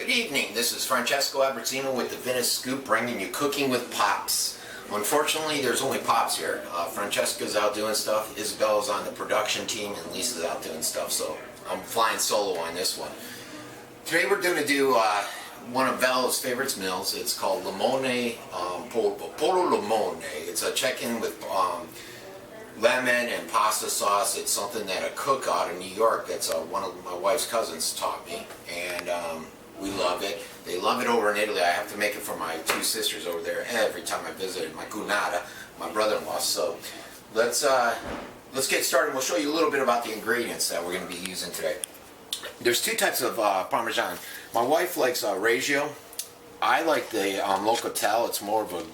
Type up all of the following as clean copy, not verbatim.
Good evening, this is Francesco Abbruzzino with the Venice Scoop, bringing you Cooking with Pops. Unfortunately, there's only Pops here. Francesca's out doing stuff, Isabella's on the production team, and Lisa's out doing stuff, so I'm flying solo on this one. Today we're going to do one of Bella's favorite meals. It's called limone, pollo limone. It's a chicken with lemon and pasta sauce. It's something that a cook out of New York, that's one of my wife's cousins, taught me, and we love it. They love it over in Italy. I have to make it for my two sisters over there every time I visit, my cunata, my brother-in-law. So let's get started. We'll show you a little bit about the ingredients that we're going to be using today. There's two types of Parmesan. My wife likes Reggio. I like the Locatelli. It's more of a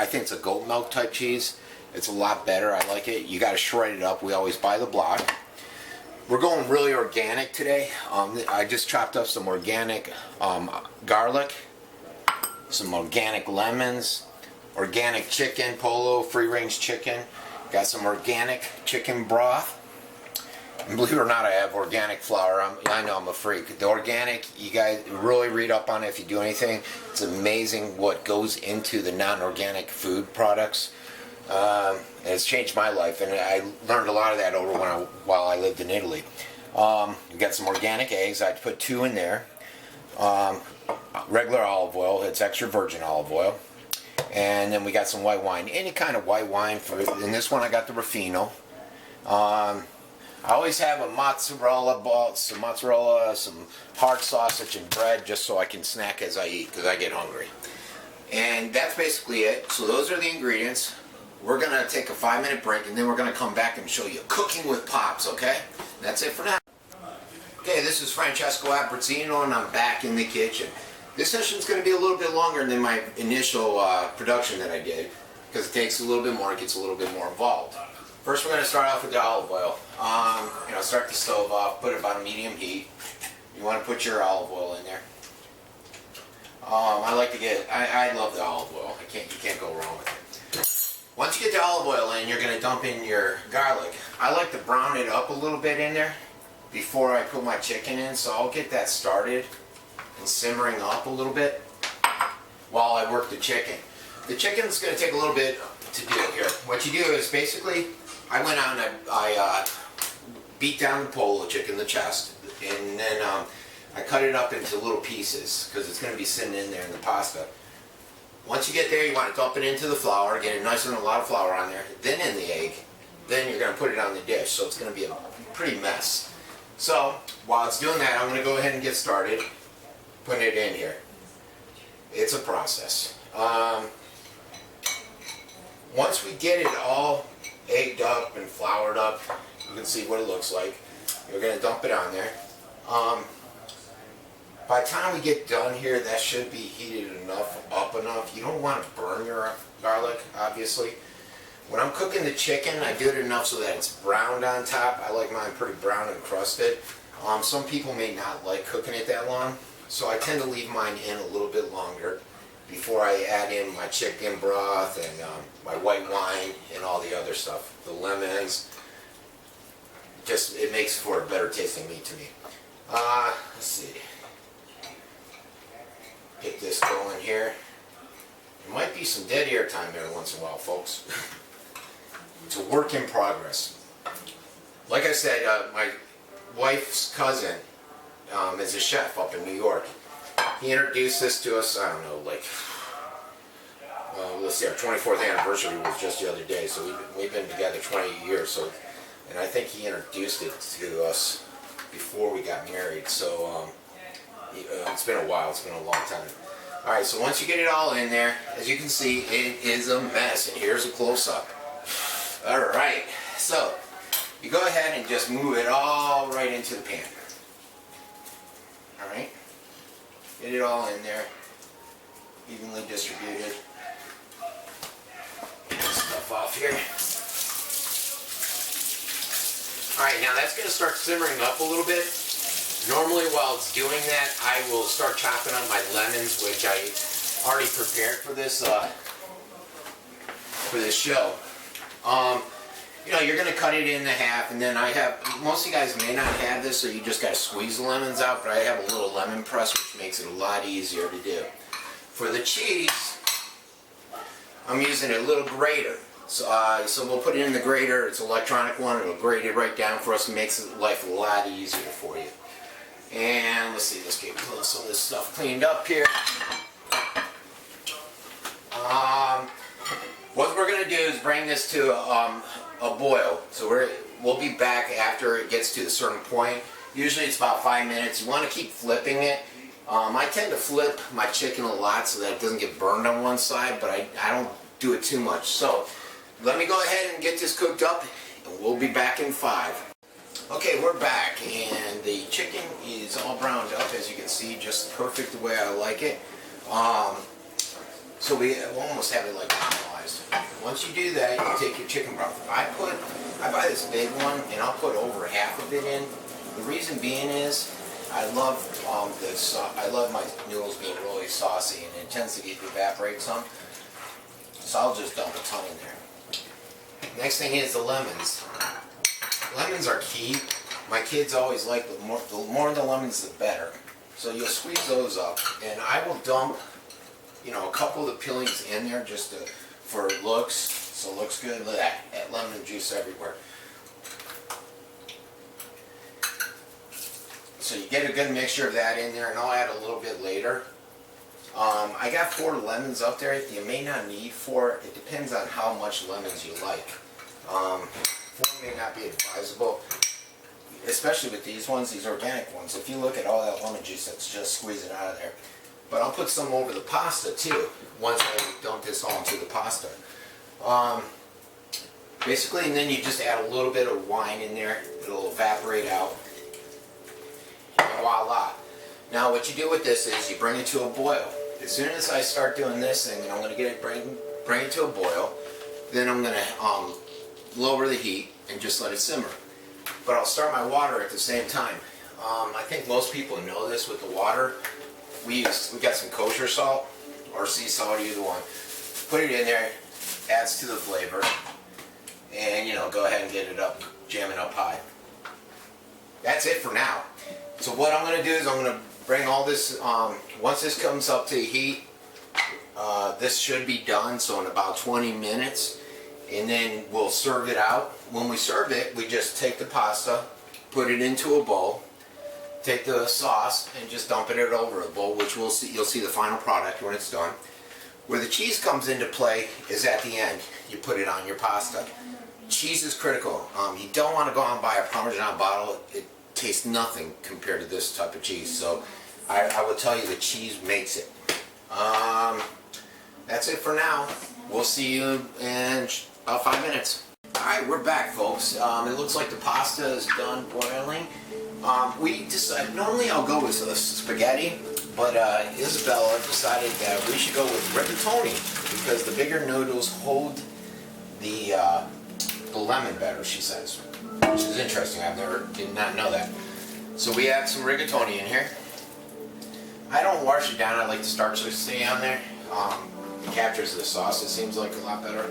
I think it's a goat milk type cheese. It's a lot better. I like it. You got to shred it up. We always buy the block. We're going really organic today. I just chopped up some organic garlic, some organic lemons, organic chicken, polo, free-range chicken. Got some organic chicken broth. And believe it or not, I have organic flour. I know I'm a freak. The organic, you guys really read up on it if you do anything. It's amazing what goes into the non-organic food products. It's changed my life, and I learned a lot of that over while I lived in Italy. We got some organic eggs. I'd put 2 in there. Regular olive oil. It's extra virgin olive oil. And then we got some white wine. Any kind of white wine. In this one I got the Ruffino. I always have a mozzarella ball, some mozzarella, some hard sausage and bread, just so I can snack as I eat, because I get hungry. And that's basically it. So those are the ingredients. We're going to take a 5-minute break, and then we're going to come back and show you Cooking with Pops, okay? That's it for now. Okay, this is Francesco Abbruzzino, and I'm back in the kitchen. This session's going to be a little bit longer than my initial production that I did, because it takes a little bit more, it gets a little bit more involved. First, we're going to start off with the olive oil. Start the stove off, put it about a medium heat. You want to put your olive oil in there. I love the olive oil. You can't go wrong with it. Once you get the olive oil in, you're going to dump in your garlic. I like to brown it up a little bit in there before I put my chicken in, so I'll get that started and simmering up a little bit while I work the chicken. The chicken's going to take a little bit to do here. What you do is basically, I went out and I beat down the polo chicken, the chest, and then I cut it up into little pieces because it's going to be sitting in there in the pasta. Once you get there, you want to dump it into the flour, get it nice and a lot of flour on there, then in the egg, then you're going to put it on the dish, so it's going to be a pretty mess. So, while it's doing that, I'm going to go ahead and get started putting it in here. It's a process. Once we get it all egged up and floured up, you can see what it looks like. You're going to dump it on there. By the time we get done here, that should be heated up enough. You don't want to burn your garlic, obviously. When I'm cooking the chicken, I do it enough so that it's browned on top. I like mine pretty brown and crusted. Some people may not like cooking it that long, so I tend to leave mine in a little bit longer before I add in my chicken broth and my white wine and all the other stuff, the lemons. It makes for a better tasting meat to me. Let's see. Get this going here. There might be some dead air time every once in a while, folks. It's a work in progress. Like I said, my wife's cousin is a chef up in New York. He introduced this to us, I don't know, let's see, our 24th anniversary was just the other day, so we've been together 20 years, and I think he introduced it to us before we got married, so it's been a while, it's been a long time. Alright, so once you get it all in there, as you can see, it is a mess, and here's a close-up. Alright, so you go ahead and just move it all right into the pan. Alright, get it all in there, evenly distributed. Get this stuff off here. Alright, now that's going to start simmering up a little bit. Normally while it's doing that, I will start chopping up my lemons, which I already prepared for this show. you know, you're going to cut it in half, and then I have, most of you guys may not have this, so you just got to squeeze the lemons out, but I have a little lemon press, which makes it a lot easier to do. For the cheese, I'm using a little grater. So we'll put it in the grater. It's an electronic one. It'll grate it right down for us and makes life a lot easier for you. And let's see, let's get some of this stuff cleaned up here. What we're going to do is bring this to a boil. So we'll be back after it gets to a certain point. Usually it's about 5 minutes. You want to keep flipping it. I tend to flip my chicken a lot so that it doesn't get burned on one side, but I don't do it too much. So let me go ahead and get this cooked up, and we'll be back in 5. Okay, we're back, and the chicken is all browned up, as you can see, just perfect the way I like it. So we almost have it like caramelized. Once you do that, you take your chicken broth. I buy this big one, and I'll put over half of it in. The reason being is I love I love my noodles being really saucy, and it tends to evaporate some. So I'll just dump a ton in there. Next thing is the lemons. Lemons are key. My kids always like the more the lemons, the better. So you'll squeeze those up, and I will dump, you know, a couple of the peelings in there just for looks. So it looks good. Look at that lemon juice everywhere. So you get a good mixture of that in there, and I'll add a little bit later. I got 4 lemons up there. You may not need 4. It depends on how much lemons you like. 4 may not be advisable, especially with these ones, these organic ones. If you look at all that lemon juice, that's just squeezing out of there. But I'll put some over the pasta too, once I dump this all into the pasta. Basically, and then you just add a little bit of wine in there. It'll evaporate out. And voila. Now what you do with this is you bring it to a boil. As soon as I start doing this thing, and I'm going to get it bring it to a boil, then I'm going to lower the heat and just let it simmer. But I'll start my water at the same time. I think most people know this with the water. We got some kosher salt or sea salt, either one. Put it in there, adds to the flavor, and you know, go ahead and get it up, jam it up high. That's it for now. So what I'm going to do is I'm going to bring all this, once this comes up to heat, this should be done, so in about 20 minutes, and then we'll serve it out. When we serve it, we just take the pasta, put it into a bowl, take the sauce, and just dump it over a bowl, which you'll see the final product when it's done. Where the cheese comes into play is at the end. You put it on your pasta. Cheese is critical. You don't want to go out and buy a Parmesan bottle. It tastes nothing compared to this type of cheese. So I will tell you, the cheese makes it. That's it for now. We'll see you in about 5 minutes. Alright, we're back, folks. It looks like the pasta is done boiling. We decided, normally I'll go with spaghetti, but Isabella decided that we should go with rigatoni because the bigger noodles hold the lemon better, she says, which is interesting. Did not know that. So we add some rigatoni in here. I don't wash it down. I like the starch to stay on there. It captures the sauce. It seems like a lot better.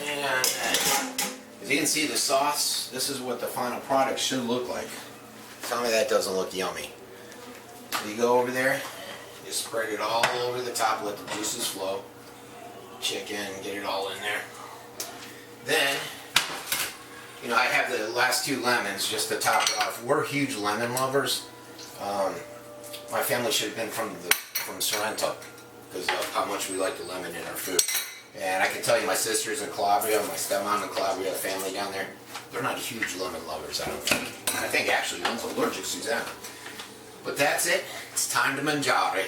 And as you can see, the sauce, this is what the final product should look like. Tell me that doesn't look yummy. So you go over there, you spread it all over the top, let the juices flow. Chicken, get it all in there. Then, you know, I have the last 2 lemons just to top it off. We're huge lemon lovers. My family should have been from Sorrento because of how much we like the lemon in our food. And I can tell you, my sister's in Calabria, my stepmom in Calabria, family down there, they're not huge lemon lovers, I don't think. I think actually one's allergic, Suzanne. But that's it. It's time to mangiare.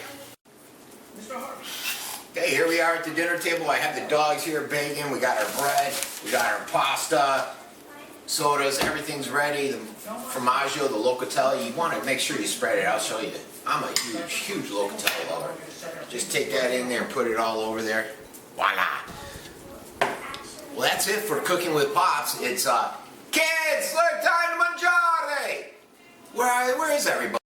Okay, here we are at the dinner table. I have the dogs here bacon. We got our bread. We got our pasta, sodas. Everything's ready. The formaggio, the locatelli. You want to make sure you spread it. I'll show you. I'm a huge, huge locatelli lover. Just take that in there and put it all over there. Voila. Well, that's it for Cooking with Pops. It's kids, look, time to mangiare. Where is everybody?